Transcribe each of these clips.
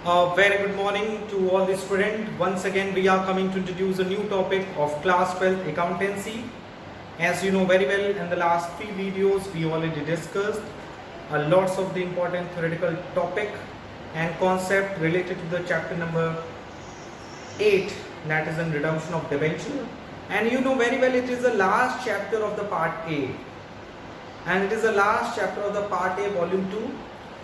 Very good morning to all the students. Once again, we are coming to introduce a new topic of class 12 accountancy. As you know very well, in the last three videos, we already discussed lots of the important theoretical topic and concept related to the chapter number 8, that is in redemption of debenture. And you know very well, it is the last chapter of the part A. And it is the last chapter of the part A, volume 2.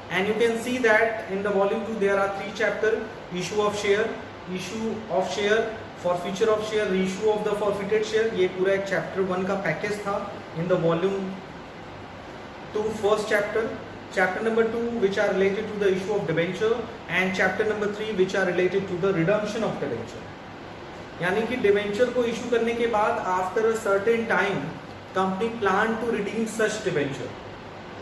And you can see that in the volume 2 there are three chapters: issue of share, forfeiture of share, reissue of the forfeited share. ये पूरा एक chapter 1 का package था in the volume 2 first chapter number 2 which are related to the issue of debenture, and chapter number 3 which are related to the redemption of debenture. यानी कि debenture को issue करने के बाद after a certain time company plan to redeem such debenture.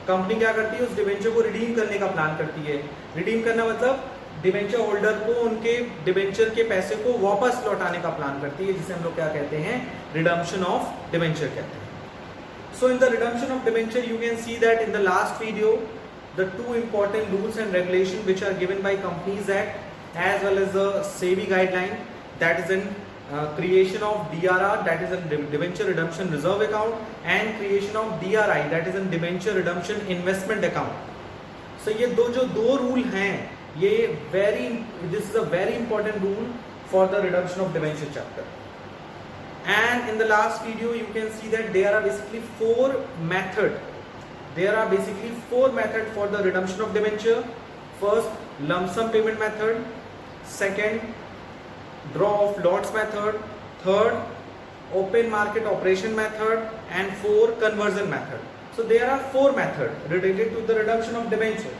Company क्या करती है, उस डिवेंचर को रिडीम करने का प्लान करती है. रिडीम करना मतलब डिवेंचर होल्डर को उनके डिवेंचर के पैसे को वापस लौटाने का प्लान करती है, जिसे हम लोग क्या कहते हैं, रिडम्पशन ऑफ डिवेंचर कहते हैं. So in the redemption of debenture you can see that in the last video the two important rules and regulation which are given by companies act as well as the SEBI guideline, that is in creation of DRR, that is in debenture redemption reserve account, and creation of DRI, that is in debenture redemption investment account. So ये दो rule हैं, ये this is a very important rule for the redemption of debenture chapter. And in the last video you can see that there are basically four methods for the redemption of debenture. First, lump sum payment method. Second, draw of lots method. Third, open market operation method. And four, conversion method. So there are four methods related to the redemption of debenture.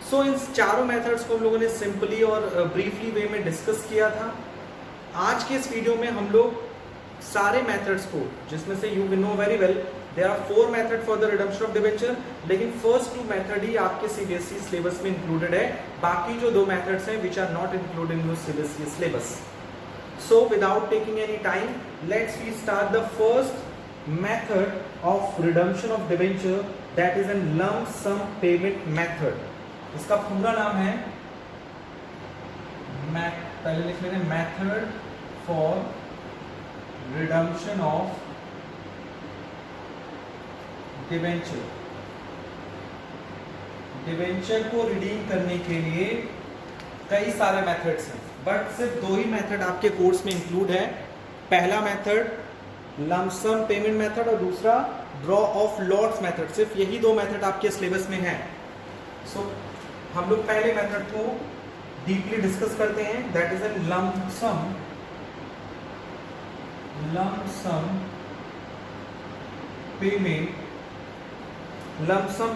So इन चारों methods को हम लोगों ने simply और briefly वे में discuss किया था. आज के इस वीडियो में हम लोग सारे मेथड्स को, जिसमें से you will know very well there are four method for the redemption of debenture, लेकिन फर्स्ट टू मेथड ही आपके सीबीएसई सिलेबस में इंक्लूडेड है. बाकी जो दो मेथड्स हैं which are not included in your CBSE syllabus. So without taking any time, let's we start the first method of redemption of debenture, that is an lump sum payment method. इसका पूरा नाम है, पहले लिख लेंगे, method for redemption of debenture. Debenture को redeem करने के लिए कई सारे मेथड्स हैं, बट सिर्फ दो ही मेथड आपके कोर्स में इंक्लूड है. पहला method lump sum payment method और दूसरा ड्रॉ ऑफ लॉट्स मेथड. सिर्फ यही दो मेथड आपके सिलेबस में है. सो हम लोग पहले मेथड को डीपली डिस्कस करते हैं, that is an lump sum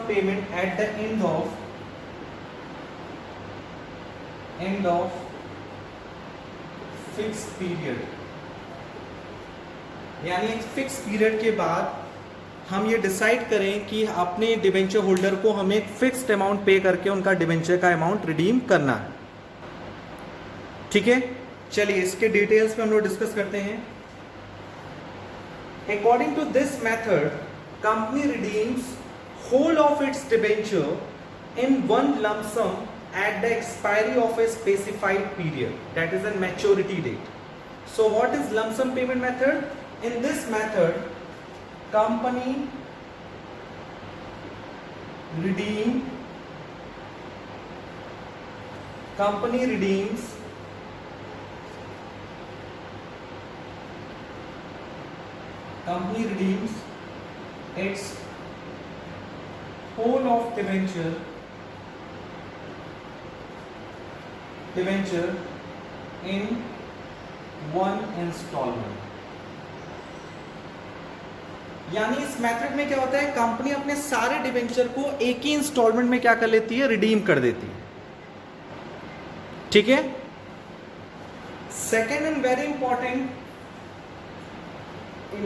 payment at the end of fixed period. यानी एक फिक्स पीरियड के बाद हम ये डिसाइड करें कि अपने डिबेंचर होल्डर को हमें एक फिक्स्ड अमाउंट पे करके उनका डिबेंचर का अमाउंट रिडीम करना है. ठीक है, चलिए इसके डिटेल्स में हम लोग डिस्कस करते हैं. According to this method, company redeems whole of its debenture in one lump sum at the expiry of a specified period, that is a maturity date. So what is lump sum payment method? In this method, company redeems its whole of debenture in one installment. यानी इस method में क्या होता है, company अपने सारे debenture को एक ही इंस्टॉलमेंट में क्या कर लेती है, रिडीम कर देती है. ठीक है. Second and very important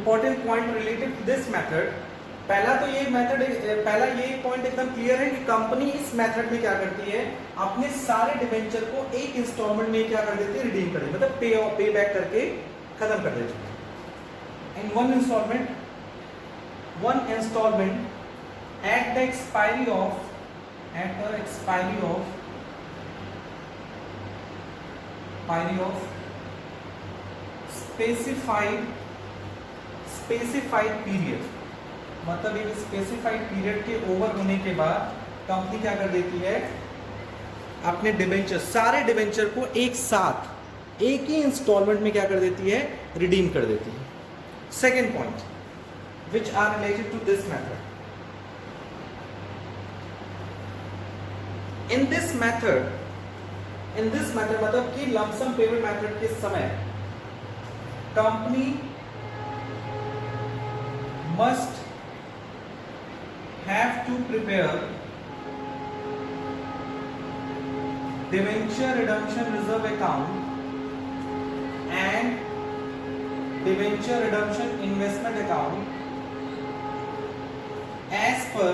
point related to this method, पहला ये पॉइंट एकदम क्लियर है कि कंपनी इस मेथड में क्या करती है, अपने सारे डिबेंचर को एक इंस्टॉलमेंट में क्या कर देती है, रिडीम कर देती है, मतलब पे बैक करके खत्म कर देती है. In one installment at the expiry of expiry of specified period, मतलब एक स्पेसिफाइड पीरियड के ओवर होने के बाद कंपनी क्या कर देती है, अपने डिबेंचर, सारे डिबेंचर को एक साथ एक ही इंस्टॉलमेंट में क्या कर देती है, रिडीम कर देती है. Second point which are related to this method. In this method मतलब कि लमसम पेमेंट मेथड के समय company must have to prepare debenture redemption reserve account and debenture redemption investment account as per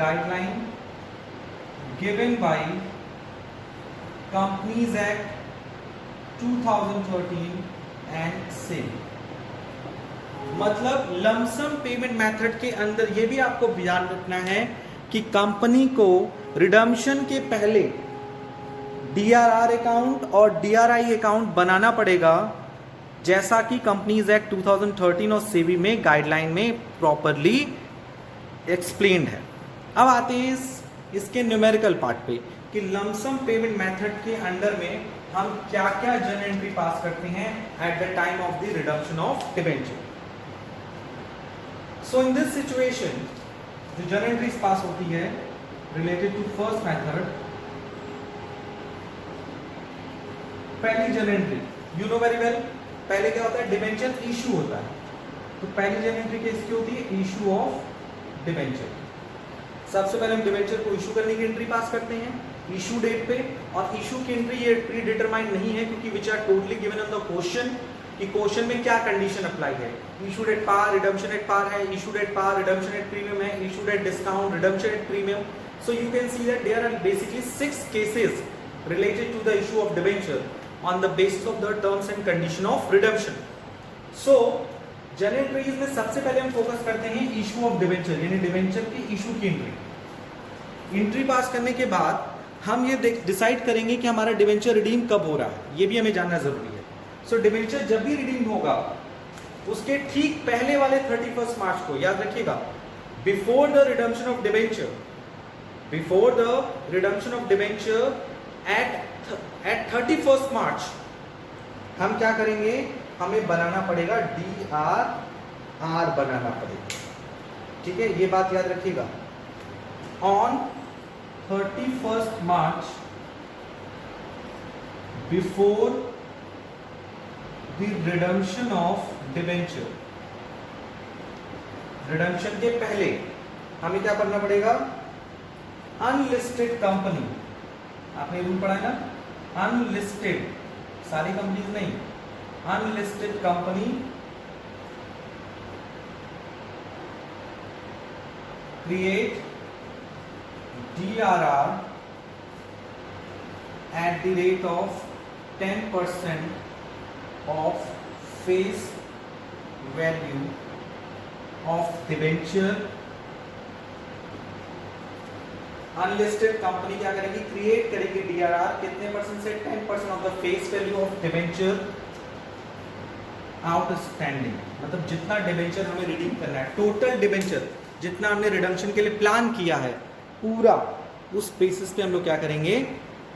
guideline given by Companies Act 2013 and same. मतलब lump sum payment method के अंदर ये भी आपको ध्यान रखना है कि कंपनी को रिडम्पशन के पहले डीआरआर अकाउंट और डीआरआई अकाउंट बनाना पड़ेगा, जैसा कि कंपनीज एक्ट 2013 और सेबी में गाइडलाइन में प्रॉपरली एक्सप्लेन्ड है. अब आते हैं इसके न्यूमेरिकल पार्ट पे कि लमसम पेमेंट मेथड के अंडर में हम क्या क्या जर्नल एंट्री पास करते हैं eight the time of the redemption of debenture. So in this situation जो जर्नल एंट्रीज पास होती है रिलेटेड टू फर्स्ट मेथड, पहली journal entry you know very well, पहले क्या होता है, डिबेंचर इशू होता है. तो पहली जर्नल एंट्री किसकी होती है, इशू ऑफ डिबेंचर. सबसे पहले हम डिबेंचर को इशू करने की एंट्री पास करते हैं इशू डेट पे, और इशू की एंट्री ये प्री डिटरमाइंड नहीं है क्योंकि which are totally given on the question कि क्वेश्चन में क्या कंडीशन अप्लाई है. Issue date par, redemption at par है, issue date par, redemption at premium है, issue date discount, redemption at premium. So you can see that there are basically 6 cases related to the issue of debenture on the basis of the terms and condition of redemption. So journal entries में सबसे पहले हम focus करते हैं issue of debenture, यानी debenture की issue की entry पास करने के बाद हम ये डिसाइड करेंगे कि हमारा डिबेंचर रिडीम कब हो रहा है, ये भी हमें जानना जरूरी है. सो डिबेंचर जब भी रिडीम होगा उसके ठीक पहले वाले 31 मार्च को, याद रखिएगा, before the redemption of debenture at 31 March हम क्या करेंगे, हमें बनाना पड़ेगा DRR बनाना पड़ेगा. ठीक है, ये बात याद रखिएगा. On 31st March before the redemption of debenture, redemption के पहले हमें क्या करना पड़ेगा, अनलिस्टेड कंपनी, आपने रूल पढ़ा है ना, अनलिस्टेड, सारी कंपनीज नहीं, unlisted company create DRR at the rate of 10% of face value of debenture. Unlisted company क्या करेगी, क्रिएट करेगी DRR कितने परसेंट से, 10% of the face value of debenture outstanding. मतलब जितना डिबेंचर हमें रिडीम करना है, टोटल डिबेंचर जितना हमने रिडम्पशन के लिए प्लान किया है, पूरा उस बेसिस पे हम लोग क्या करेंगे,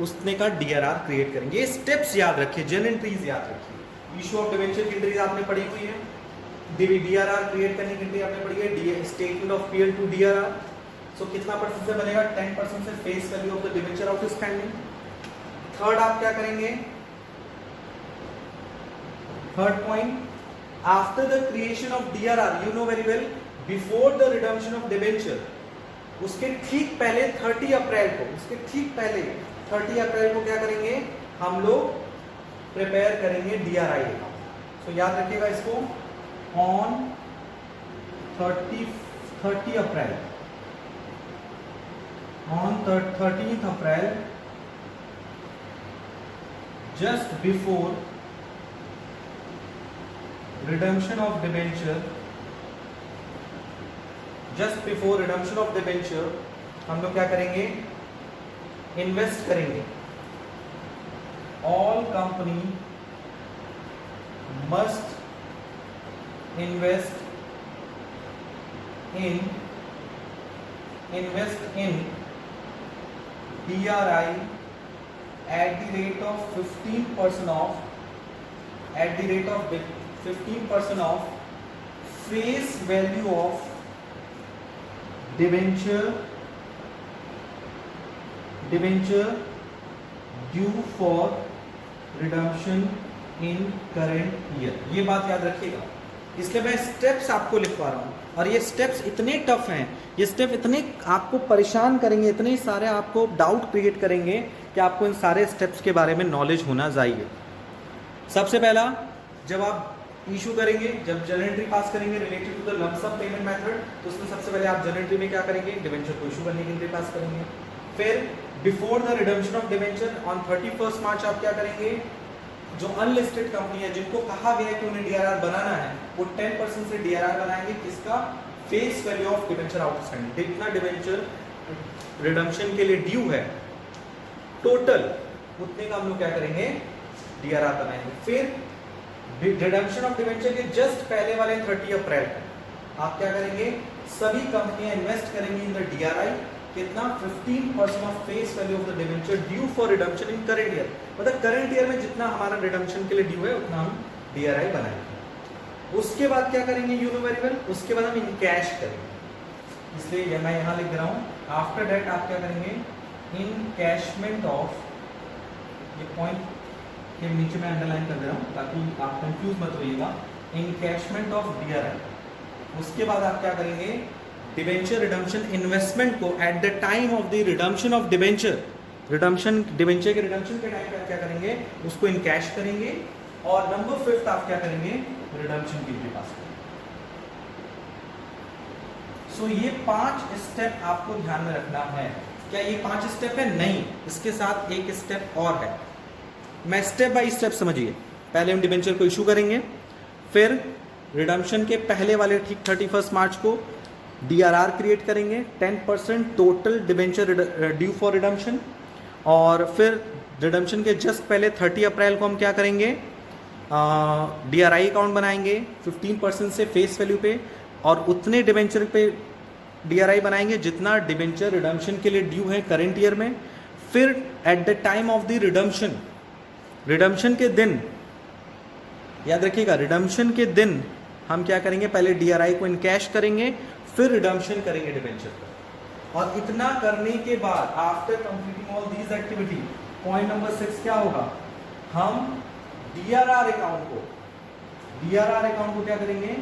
उसने का DRR क्रिएट करेंगे. ये स्टेप्स याद रखिए, जर्नल एंट्रीज याद रखिए. इशू ऑफ डिबेंचर की एंट्रीज आपने पढ़ी हुई है, DRR क्रिएट करने की एंट्री आपने पढ़ी है, statement of PL to DRR. So कितना परसेंट से बनेगा, 10% से face value of the debenture outstanding. Third आप क्या करेंगे, third point, after the creation of DRR, you know very well, before the redemption of debenture, उसके ठीक पहले 30 अप्रैल को, उसके ठीक पहले 30 अप्रैल को क्या करेंगे, हम लोग प्रिपेयर करेंगे DRI अकाउंट. सो याद रखिएगा इसको, on 30 April, on 13th April, just before redemption of debenture, just before redemption of debenture हम लोग क्या करेंगे, इन्वेस्ट करेंगे. All company must invest in DRI at the rate of 15% off, at the rate of 15% off face value of debenture due for redemption in current year. ये बात याद रखिएगा, इसलिए मैं स्टेप्स आपको लिखवा रहा हूँ. और ये स्टेप्स इतने टफ हैं, ये स्टेप इतने आपको परेशान करेंगे, इतने सारे आपको डाउट क्रिएट करेंगे कि आपको इन सारे स्टेप्स के बारे में नॉलेज होना चाहिए. सबसे पहला, जब आप इशू करेंगे, जब जर्नल एंट्री पास करेंगे related to the lump sum payment method, तो उसमें सबसे पहले आप जर्नल एंट्री में क्या करेंगे, डिबेंचर को इशू करने की एंट्री पास करेंगे. फिर before the redemption of debenture on 31 मार्च आप क्या करेंगे, जो अनलिस्टेड कंपनी है जिनको कहा गया है कि उन्हें डीआरआर बनाना है, वो 10% से डीआरआर बनाएंगे. किसका, face value of debenture outstanding, जितना डिबेंचर रिडम्पशन के लिए ड्यू है टोटल, उतने का हम लोग क्या करेंगे, डीआरआर बनाएंगे. फिर रिडम्पशन ऑफ डिबेंचर के जस्ट पहले वाले 30 अप्रैल आप क्या करेंगे, सभी कंपनियां इन्वेस्ट करेंगी इन द डीआरआई. कितना, 15% of face value of the debenture due for redemption in current year. मतलब करंट ईयर में जितना हमारा रिडम्पशन के लिए ड्यू है उतना हम डीआरआई बनाएंगे. उसके बाद क्या करेंगे, यू नो वेरी वेल, उसके बाद हम इन कैश करेंगे. इसलिए ये मैं यहाँ लिख रहा हूँ. आफ्टर दैट आप क्या करेंगे, इन कैशमेंट ऑफ, ये पॉइंट के नीचे मैं अंडरलाइन कर दे रहा हूँ ताकि आप कंफ्यूज मत होइएगा. इन कैशमेंट ऑफ डीआरआई. उसके बाद आप क्या करेंगे, डिबेंचर रिडम्पशन इन्वेस्टमेंट को eight the time of the redemption of debenture, debenture के रिडम्पन के टाइम पे आप क्या करेंगे, उसको इन कैश करेंगे. और नंबर 5 आप क्या करेंगे, रिडम्पशन की पास करेंगे. सो ये 5 स्टेप आपको ध्यान में रखना है. क्या ये 5 स्टेप है? नहीं, इसके साथ एक स्टेप और है. मैं स्टेप बाय स्टेप समझिए. पहले हम डिबेंचर को इशू करेंगे, फिर रिडम्पशन के पहले वाले ठीक 31 मार्च को डीआरआर क्रिएट करेंगे, 10% total debenture due for redemption. और फिर रिडम्पशन के जस्ट पहले 30 अप्रैल को हम क्या करेंगे, डीआरआई अकाउंट बनाएंगे 15% से फेस वैल्यू पे, और उतने डिबेंचर पे डीआरआई बनाएंगे जितना डिबेंचर रिडम्पशन के लिए ड्यू है करंट ईयर में. फिर eight the time of the redemption के दिन, याद रखिएगा, रिडम्पशन के दिन हम क्या करेंगे, पहले डीआरआई को इनकैश करेंगे, फिर रिडम्पशन करेंगे डिबेंचर पर. और इतना करने के बाद after completing all these activity, point number 6 क्या होगा, हम डीआरआर अकाउंट को क्या करेंगे,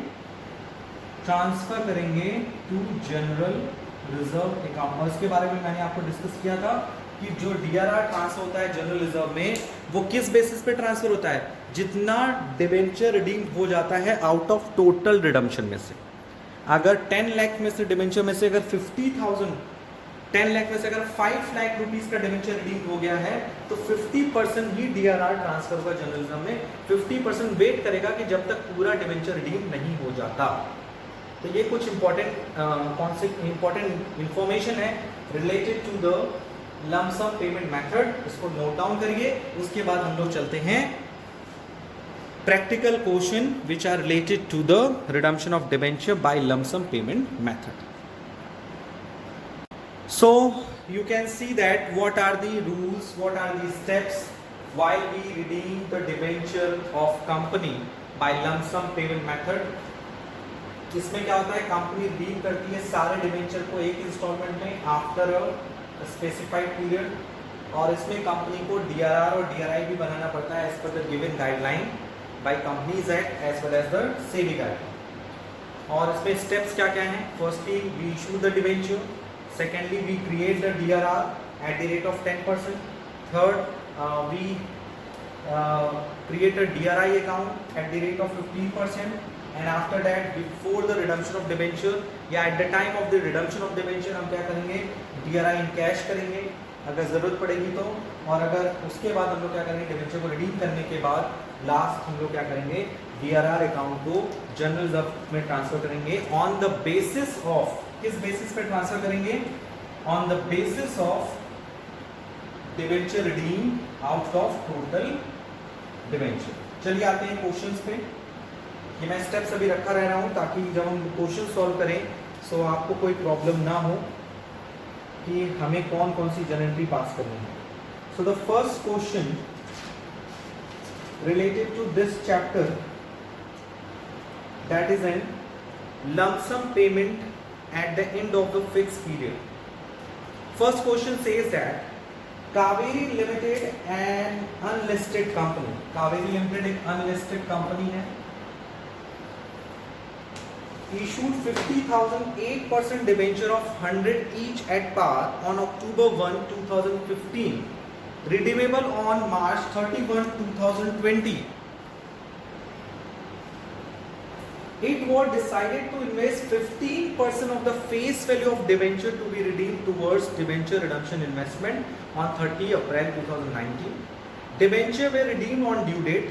ट्रांसफर करेंगे टू जनरल रिजर्व अकाउंट. और इसके बारे में मैंने आपको डिस्कस किया था कि जो डीआरआर ट्रांसफर होता है जनरल रिजर्व में, वो किस बेसिस पे ट्रांसफर होता है, जितना डिबेंचर रिडीम हो जाता है आउट ऑफ टोटल रिडम्पशन में से. अगर 10 लाख में से डिबेंचर में से अगर 50,000, 10 लाख में से अगर 5 लाख रुपीस का डिबेंचर रिडीम हो गया है, तो 50% ही डीआरआर ट्रांसफर होगा जनरल रिजर्व में. 50% वेट करेगा कि जब तक पूरा डिबेंचर रिडीम नहीं हो जाता. तो ये कुछ इंपॉर्टेंट इंफॉर्मेशन है related to the lump sum payment method. इसको नोट डाउन करिए. उसके बाद हम लोग चलते हैं practical question which are related to the redemption of debenture by lump sum payment method. So you can see that what are the rules, what are the steps while we redeem the debenture of company by lump sum payment method. इसमें क्या होता है, company redeem करती है सारे debenture को एक instalment में आफ्टर अ स्पेसिफाइड पीरियड. और इसमें कंपनी को डीआरआर और डीआरआई भी बनाना पड़ता है as per the given guideline by Companies Act as well as the SEBI guideline. और इसमें स्टेप्स क्या क्या हैं, firstly we issue the debenture, secondly we create the DRR at the rate of 10%, third we create a DRI account at the rate of 15%, and after that before the redemption of debenture या at the time of the redemption of debenture हम क्या करेंगे, DRI in cash करेंगे अगर ज़रूरत पड़ेगी तो. और अगर उसके बाद हम लोग क्या करेंगे, डिबेंचर को रिडीम करने के बाद लास्ट हम लोग क्या करेंगे, डीआरआर अकाउंट को जनरल रिजर्व में ट्रांसफर करेंगे ऑन द बेसिस ऑफ किस बेसिस पे ट्रांसफर करेंगे? On the basis of debenture redeem out of total debenture. चलिए आते हैं क्वेश्चंस पे। ये मैं स्टेप्स अभी रखा रह रहा हूँ ताकि जब हम क्वेश्चन सॉल्व करें सो आपको कोई प्रॉब्लम ना हो कि हमें कौन कौन सी जनरल एंट्री पास करनी है। So the first question related to this chapter, that is an lump sum payment at the end of the fixed period. First question says that Kaveri Limited an unlisted company, Kaveri Limited एक unlisted company है, issued 50,000 8% debenture of 100 each at par on October 1, 2015. Redeemable on March 31, 2020. It was decided to invest 15% of the face value of debenture to be redeemed towards debenture redemption investment on 30 April 2019. Debenture were redeemed on due date.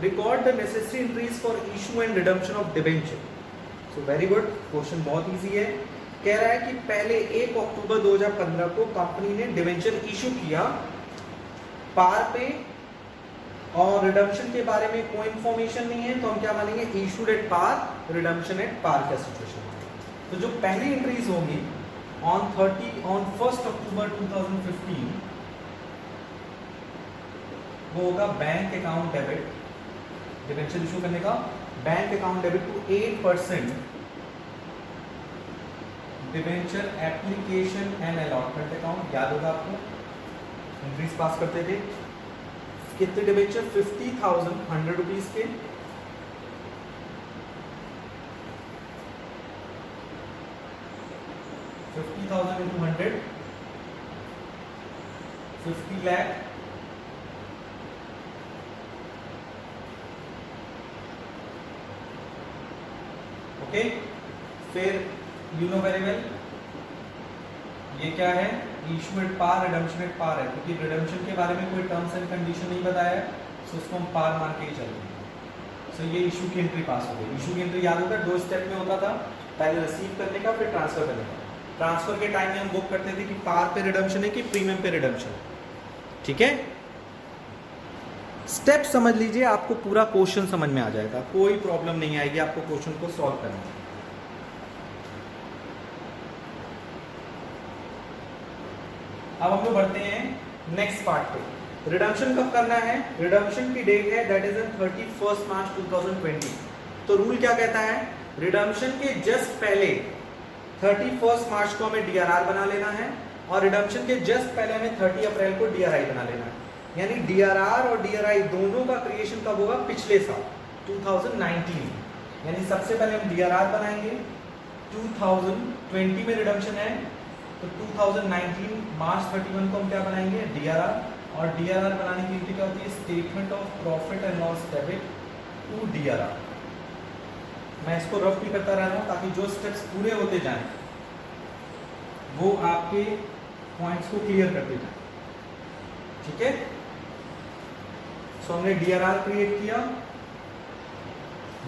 Record the necessary entries for issue and redemption of debenture. So very good. Question बहुत easy है. कह रहा है कि पहले 1 अक्टूबर 2015 को company ने debenture issue किया पार पे और रिडम्पशन के बारे में कोई इंफॉर्मेशन नहीं है, तो हम क्या मानेंगे? Issued at par, redemption at par का सिचुएशन। तो जो पहली एंट्रीज होंगी ऑन 1 अक्टूबर 2015 वो होगा bank account debit, debenture issue करने का bank account debit to 8% debenture application and allotment account. याद होगा आपको एंट्रीज पास करते थे कितने डिवेंचर? 50,000 100 रुपीज के, into 100 50 lakh, ओके। फिर यू नो वेरी वेल ये क्या है? Issue at par, redemption at par है, क्योंकि रिडम्पशन के बारे में कोई टर्म्स एंड कंडीशन नहीं बताया है, सो उसको हम पार मान के ही चलेंगे। सो ये इशू की एंट्री पास हो गई। इशू की एंट्री याद होगा 2 स्टेप में होता था, पहले रिसीव करने का फिर ट्रांसफर करने का। ट्रांसफर के टाइम में हम बुक करते थे कि पार पे रिडम्पशन है कि प्रीमियम पे रिडम्पशन, ठीक है। स्टेप समझ लीजिए, आपको पूरा क्वेश्चन समझ में आ जाएगा, कोई प्रॉब्लम नहीं आएगी आपको क्वेश्चन को सॉल्व करने में। अब हम लोग बढ़ते हैं नेक्स्ट पार्ट पे। रिडम्पशन कब करना है? रिडम्पशन की डेट है दैट इज 31 मार्च 2020। तो रूल क्या कहता है? रिडम्पशन के जस्ट पहले 31 मार्च को हमें डीआरआर बना लेना है और रिडम्पशन के जस्ट पहले हमें 30 अप्रैल को डीआरआई बना लेना है। यानी डीआरआर और डीआरआई दोनों का क्रिएशन कब होगा? पिछले साल 2019। यानी सबसे पहले हम डीआरआर बनाएंगे, 2020 में रिडम्पशन है तो 2019 मार्च 31 को हम क्या बनाएंगे? डीआरआर। और डीआरआर बनाने की एंट्री क्या होती है? Statement of profit and loss debit to DRR. मैं इसको रफ भी करता रह रहा हूँ ताकि जो स्टेप्स पूरे होते जाएं वो आपके पॉइंट्स को क्लियर करते जाएं, ठीक है। सो हमने डीआरआर क्रिएट किया।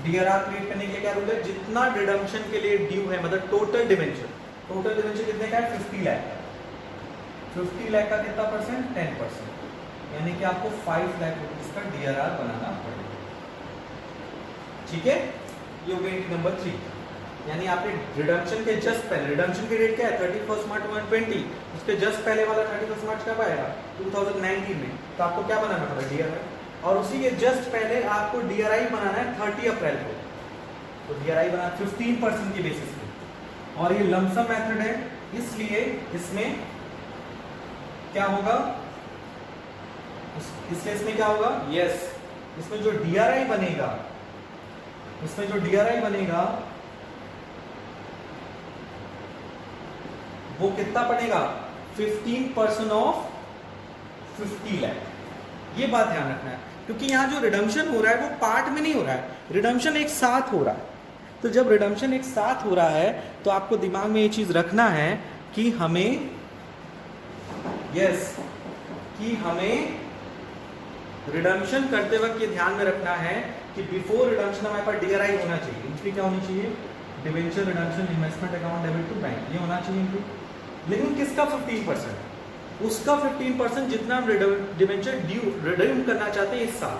डीआरआर क्रिएट करने के क्या रूल है? जितना रिडम्पशन के लिए ड्यू है, मतलब टोटल डिवेंचर कितने का है? 50 लाख। 50 लाख का कितना परसेंट? 10%। यानी कि आपको 5 लाख रुपीज का डीआरआर बनाना पड़ेगा, ठीक है। ये हो गई नंबर 3। यानी आपने रिडम्पशन के जस्ट पहले, रिडम्पशन की डेट क्या है? 31 मार्च 2020। उसके जस्ट पहले वाला 31 मार्च कब आएगा? 2019 में। तो आपको क्या बनाना पड़ेगा? डीआरआई। और उसी के जस्ट पहले आपको डीआरआई बनाना है 30 अप्रैल को। तो डीआरआई बनाना 15% की बेसिस पे। और ये लमसम मेथड है, इसलिए इसमें क्या होगा? इसलिए इसमें क्या होगा? यस, इसमें जो डीआरआई बनेगा, वो कितना पड़ेगा? 15% ऑफ 50 लाख। ये बात ध्यान रखना है, क्योंकि यहाँ जो रिडम्पशन हो रहा है वो पार्ट में नहीं हो रहा है, रिडम्पशन एक साथ हो रहा है। तो जब रिडम्पशन एक साथ हो रहा है तो आपको दिमाग में ये चीज रखना है कि हमें रिडम्पशन करते वक्त ये ध्यान में रखना है कि बिफोर रिडम्पशन हमारे पास डीआरआई होना चाहिए। एंट्री क्या होनी चाहिए? Debenture redemption investment account debit to bank, ये होना चाहिए इंक्लूड। लेकिन किसका 15%? उसका 15% जितना हम डिवेंचर ड्यू रिडीम करना चाहते हैं इस साल।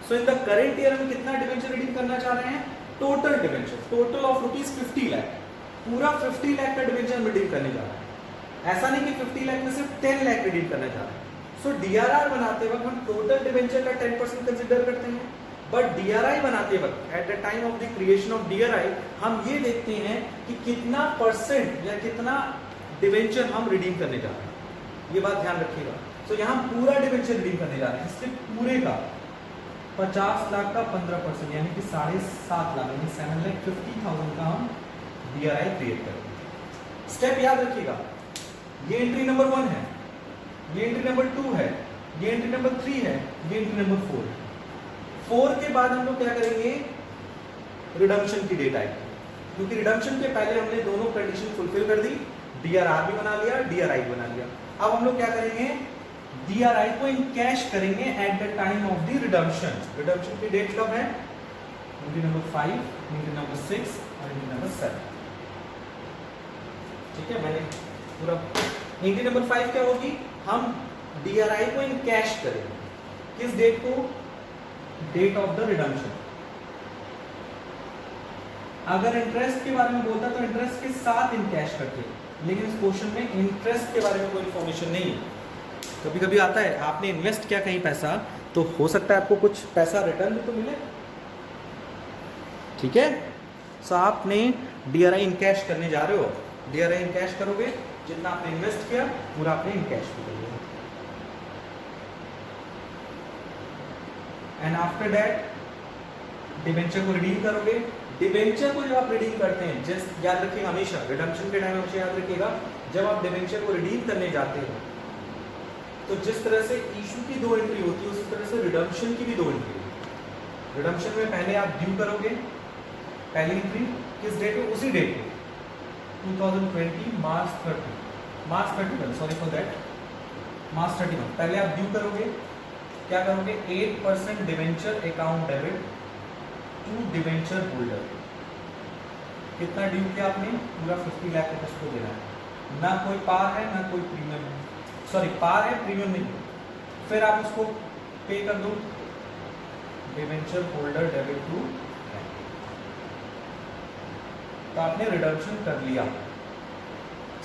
सो इन द करेंट ईयर हम कितना डिवेंचर रिडीम करना चाह रहे हैं? Total debenture, total of rupees 50 lakh, पूरा 50 लाख का डिवेंचर हम रिडीम करने जा रहे हैं। ऐसा नहीं कि 50 लाख में सिर्फ 10 लाख रिडीम करने जा रहे हैं। सो डीआरआर बनाते वक्त हम टोटल डिवेंचर का 10% कंसिडर करते हैं, बट डीआरआई बनाते वक्त eight the time of the creation of DRI हम ये देखते हैं कि कितना परसेंट या कितना डिवेंचर हम रिडीम करने जा रहे हैं। ये बात ध्यान रखिएगा। सो यहाँ पूरा डिवेंचर रिडीम करने जा रहे हैं, इसके पूरे का 50 लाख का 15% यानी कि 7.5 लाख यानी 7,50,000 का हम डीआरआई क्रिएट करेंगे। स्टेप याद रखिएगा, ये एंट्री नंबर 1 है, ये एंट्री नंबर 2 है, ये एंट्री नंबर 3 है, ये एंट्री नंबर 4 है। 4 के बाद हम लोग क्या करेंगे? रिडम्पशन की डेट आएगी, क्योंकि रिडम्पशन के पहले हमने दोनों कंडीशन फुलफिल कर दी, डीआरआर भी बना लिया, डीआरआई बना लिया। अब हम लोग क्या करेंगे? डीआरआई को इन कैश करेंगे eight the time of the redemption. Redemption की डेट कब है? एंट्री नंबर 5, एंट्री नंबर 6 और एंट्री नंबर 7। ठीक है, मैंने पूरा एंट्री नंबर 5 क्या होगी? हम डीआरआई को इन कैश करेंगे, किस डेट को? Date of the redemption. अगर इंटरेस्ट के बारे में बोलता तो इंटरेस्ट के साथ इन कैश करते, लेकिन इस क्वेश्चन में इंटरेस्ट के बारे में कोई इंफॉर्मेशन नहीं है। कभी कभी आता है आपने इन्वेस्ट किया कहीं पैसा, तो हो सकता है आपको कुछ पैसा रिटर्न भी तो मिले, ठीक है। सो आपने डीआरआई इन कैश करने जा रहे हो, डीआरआई इन कैश करोगे, जितना आपने इन्वेस्ट किया पूरा आपने इन कैश भी करोगे। एंड आफ्टर दैट डिबेंचर को रिडीम करोगे। डिबेंचर को जब आप रिडीम करते हैं, जस्ट याद रखिएगा हमेशा, रिडम्पशन के टाइम हमेशा याद रखिएगा, जब आप डिबेंचर को रिडीम करने जाते हो तो जिस तरह से इशू की 2 एंट्री होती है उसी तरह से रिडम्पशन की भी 2 एंट्री होती है। रिडम्पशन में पहले आप ड्यू करोगे, पहली एंट्री किस डेट पे? उसी डेट पे 2020 March 31, sorry for that, March 31 पहले आप ड्यू करोगे। क्या करोगे? 8% debenture account debit to debenture holder. कितना ड्यू किया आपने? पूरा 50 लाख रुपए उसको देना है। ना कोई पार है ना कोई प्रीमियम है, सॉरी पार है प्रीमियम नहीं। फिर आप उसको पे कर दो, डिबेंचर होल्डर डेबिट टू, तो आपने रिडम्पशन कर लिया।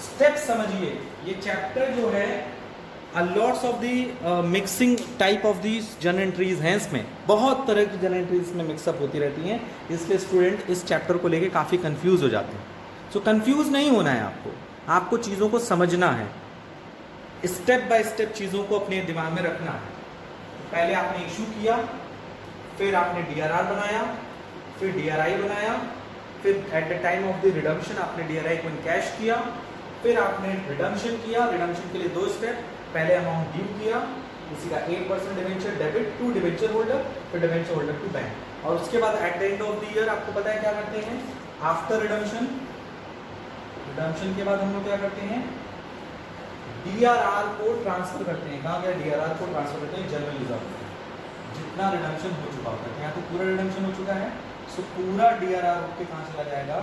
स्टेप समझिए, ये चैप्टर जो है lots of the mixing type of the journal entries हैं, इसमें बहुत तरह की जर्नल एंट्रीज में मिक्सअप होती रहती हैं, इसलिए स्टूडेंट इस चैप्टर को लेके काफ़ी कंफ्यूज हो जाते हैं। सो कंफ्यूज नहीं होना है आपको चीज़ों को समझना है, स्टेप बाय स्टेप चीज़ों को अपने दिमाग में रखना है। पहले आपने इशू किया, फिर आपने डीआरआर बनाया, फिर डीआरआई बनाया, फिर eight the time of the redemption आपने डीआरआई को कैश किया, फिर आपने रिडम्पशन किया। रिडम्पशन के लिए 2 स्टेप, पहले अमाउंट ड्यू किया, उसी का 8% debenture debit to debenture holder, फिर डिबेंचर होल्डर टू बैंक, और उसके बाद at the end of the year आपको पता है क्या करते हैं? आफ्टर रिडम्पशन, रिडम्पशन के बाद हम लोग क्या करते हैं? डीआरआर को ट्रांसफर करते हैं। कहाँ गया? डीआरआर को ट्रांसफर करते हैं जनरल रिजर्व। जितना रिडम्पशन हो चुका होता है, यहाँ तो पूरा रिडम्पशन हो चुका है, सो पूरा डीआरआर के कहाँ चला जाएगा?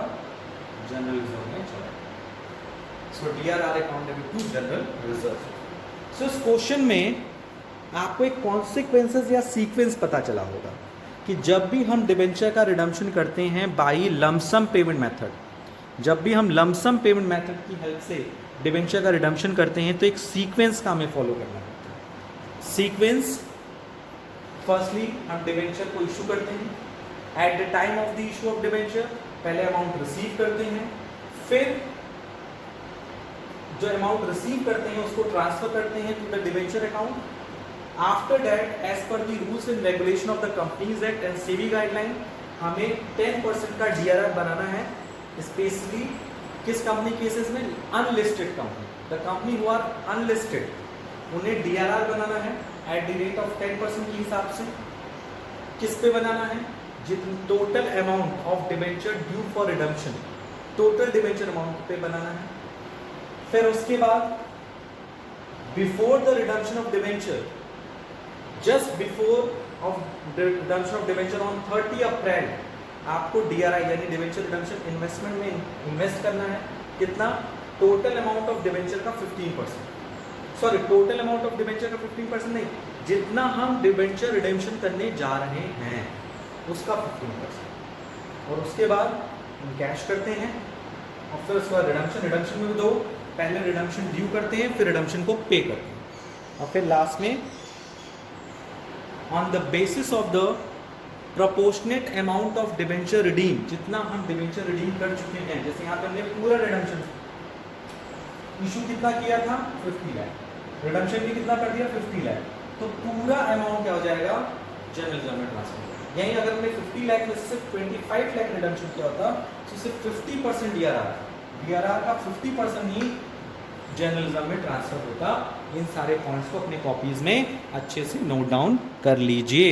जनरल रिजर्व में चला जाएगा। So DRR account debit to general reserve. So इस क्वेश्चन में आपको एक कॉन्सिक्वेंसेस या सीक्वेंस पता चला होगा कि जब भी हम डिबेंचर का रिडम्पशन करते हैं बाई लमसम पेमेंट मेथड, जब भी हम लमसम पेमेंट मेथड की हेल्प से डिबेंचर का रिडम्पशन करते हैं तो एक सीक्वेंस का हमें फॉलो करना है। सीक्वेंस, फर्स्टली हम डिबेंचर को इशू करते हैं। Eight the time of the issue of debenture पहले अमाउंट रिसीव करते हैं, फिर जो अमाउंट रिसीव करते हैं उसको ट्रांसफर करते हैं to the debenture account. After that as per the rules and regulation of the companies act and SEBI guideline हमें 10% का डीआरआर बनाना है, स्पेशली किस कंपनी केसेस में? Unlisted company, the company who are unlisted, उन्हें डीआरआर बनाना है एट द रेट ऑफ 10% के हिसाब से। किस पे बनाना है? जितनी total amount of debenture due for redemption, total debenture amount पे बनाना है। फिर उसके बाद before the redemption of debenture, just before of redemption of debenture on 30 अप्रैल आपको DRI यानी डिवेंचर रिडम्पशन इन्वेस्टमेंट में इन्वेस्ट करना है कितना, टोटल अमाउंट ऑफ डिवेंचर का 15%, sorry total amount of debenture का 15% नहीं, जितना हम डिवेंचर रिडेम्पशन करने जा रहे हैं उसका 15%, और उसके बाद हम कैश करते हैं और फिर उसके बाद रिडम्पशन में भी दो, पहले रिडम्पशन ड्यू करते हैं फिर रिडम्पशन को पे करते हैं, और फिर लास्ट में on the basis of the proportionate amount of debenture redeem, जितना हम डिवेंचर रिडीम कर चुके हैं, जैसे यहाँ पे हमने पूरा रिडम्पशन इशू कितना किया था 50 लाख, रिडम्पशन भी कितना कर दिया 50 लाख, तो पूरा अमाउंट क्या हो जाएगा जनरल रिजर्व में ट्रांसफर। यहीं अगर हमने 50 लाख में से 25 लाख रिडम्पशन किया होता तो सिर्फ 50% DRR का 50% ही जनरल रिजर्व में ट्रांसफर होता। इन सारे पॉइंट्स को अपने कॉपीज में अच्छे से नोट डाउन कर लीजिए।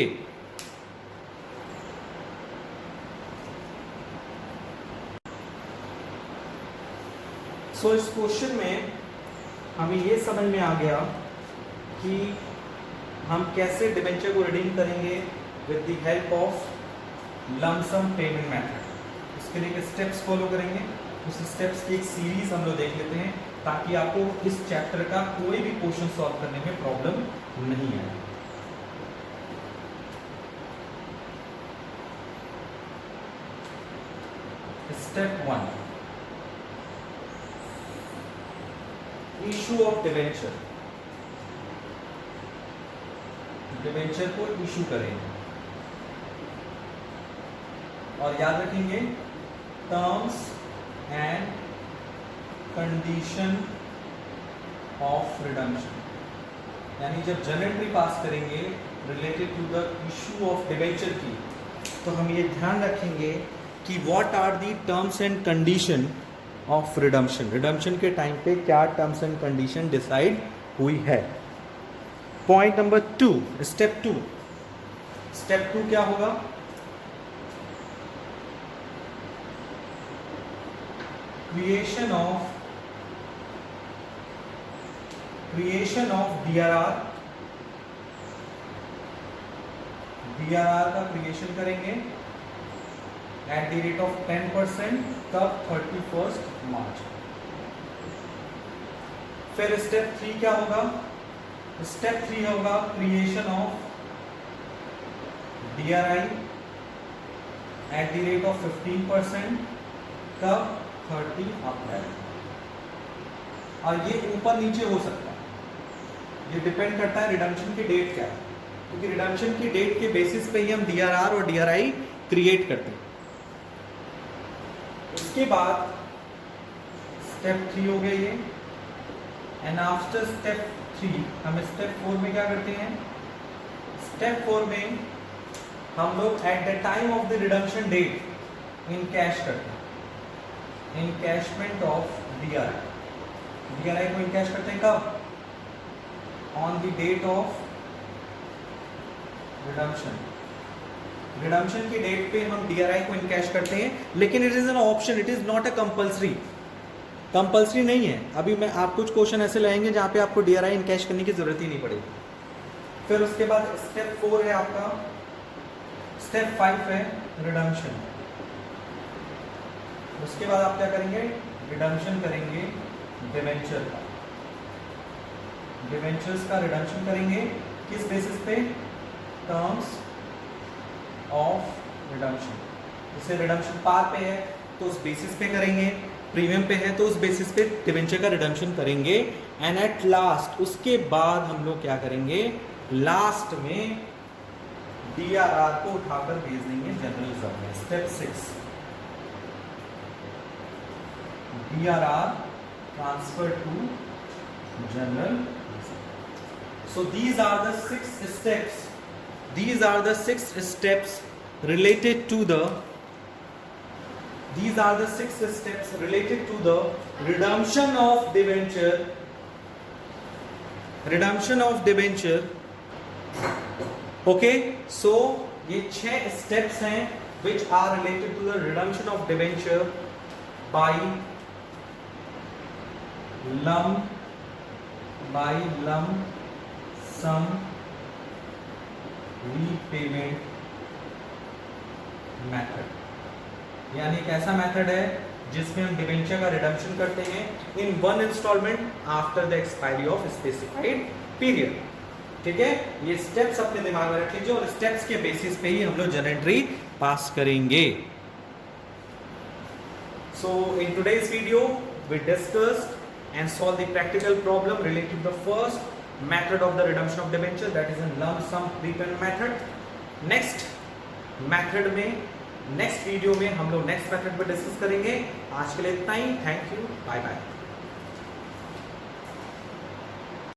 सो इस क्वेश्चन में हमें ये समझ में आ गया कि हम कैसे डिबेंचर को रिडीम करेंगे with the help of lump sum payment method. इसके लिए स्टेप्स फॉलो करेंगे, उस स्टेप्स की एक सीरीज हम लोग देख लेते हैं ताकि आपको इस चैप्टर का कोई भी क्वेश्चन सॉल्व करने में प्रॉब्लम नहीं आए। Step 1, issue of debenture. Debenture को इशू करेंगे और याद रखेंगे terms and condition of redemption, यानी जब जर्नल एंट्री पास करेंगे related to the issue of debenture की, तो हम ये ध्यान रखेंगे कि what are the terms and condition of redemption. Redemption के टाइम पे क्या टर्म्स एंड कंडीशन डिसाइड हुई है। Point number 2, step 2। स्टेप 2 क्या होगा, क्रिएशन ऑफ DRR का क्रिएशन करेंगे एट द रेट ऑफ 10% तब 31 मार्च। फिर स्टेप 3 क्या होगा, स्टेप 3 होगा creation of DRI eight the rate of 15% तब 30 अप्रैल। और ये ऊपर नीचे हो सकता है, ये डिपेंड करता है रिडम्पशन की डेट क्या है, क्योंकि रिडम्पशन की डेट के बेसिस पे ही हम DRR और DRI क्रिएट करते हैं। उसके बाद स्टेप 3 हो गया ये, एंड आफ्टर स्टेप 3 हम स्टेप 4 में क्या करते हैं, स्टेप 4 में हम लोग at the time of the redemption date encash करते हैं, इनकैशमेंट ऑफ DRI को इनकैश करते हैं कब, on the date of redemption. Redemption की डेट पे हम DRI को इनकैश करते हैं, लेकिन it is an option, it is not a compulsory नहीं है। अभी मैं आप कुछ क्वेश्चन ऐसे लाएंगे जहां पे आपको DRI इनकैश करने की जरूरत ही नहीं पड़ेगी। फिर उसके बाद स्टेप 4 है आपका, स्टेप 5 है रिडम्पशन। उसके बाद आप क्या करेंगे, रिडम्पशन करेंगे डिवेंचर का, डिवेंचर्स का रिडम्पशन करेंगे किस बेसिस पे, टर्म्स ऑफ रिडम्पशन। जैसे रिडम्पशन पार पे है तो उस बेसिस पे करेंगे, प्रीमियम पे है तो उस बेसिस पे डिवेंचर का रिडम्पशन करेंगे, एंड एट लास्ट उसके बाद हम लोग क्या करेंगे, लास्ट में DRR को उठाकर भेज देंगे जनरल रिजर्व में। Step 6, DRR transfer to general reserve. So these are the 6 steps. These are the 6 steps related to the. These are the 6 steps related to the redemption of debenture. Redemption of debenture. Okay. So ये 6 steps हैं which are related to the redemption of debenture by lump sum repayment method. यानी एक ऐसा method है जिसमें हम debenture का redemption करते हैं in one instalment after the expiry of specified period. ठीक है, ये स्टेप्स अपने दिमाग में रख लीजिए और स्टेप्स के बेसिस पे ही हम लोग जनरल एंट्री पास करेंगे। So in today's video we discussed and solved the practical problem related to the first method of the redemption of debenture, that is a lump sum prepayment method. Next method में next video में हम लोग next method पर discuss करेंगे। आज के लिए इतना ही। Thank you, bye bye.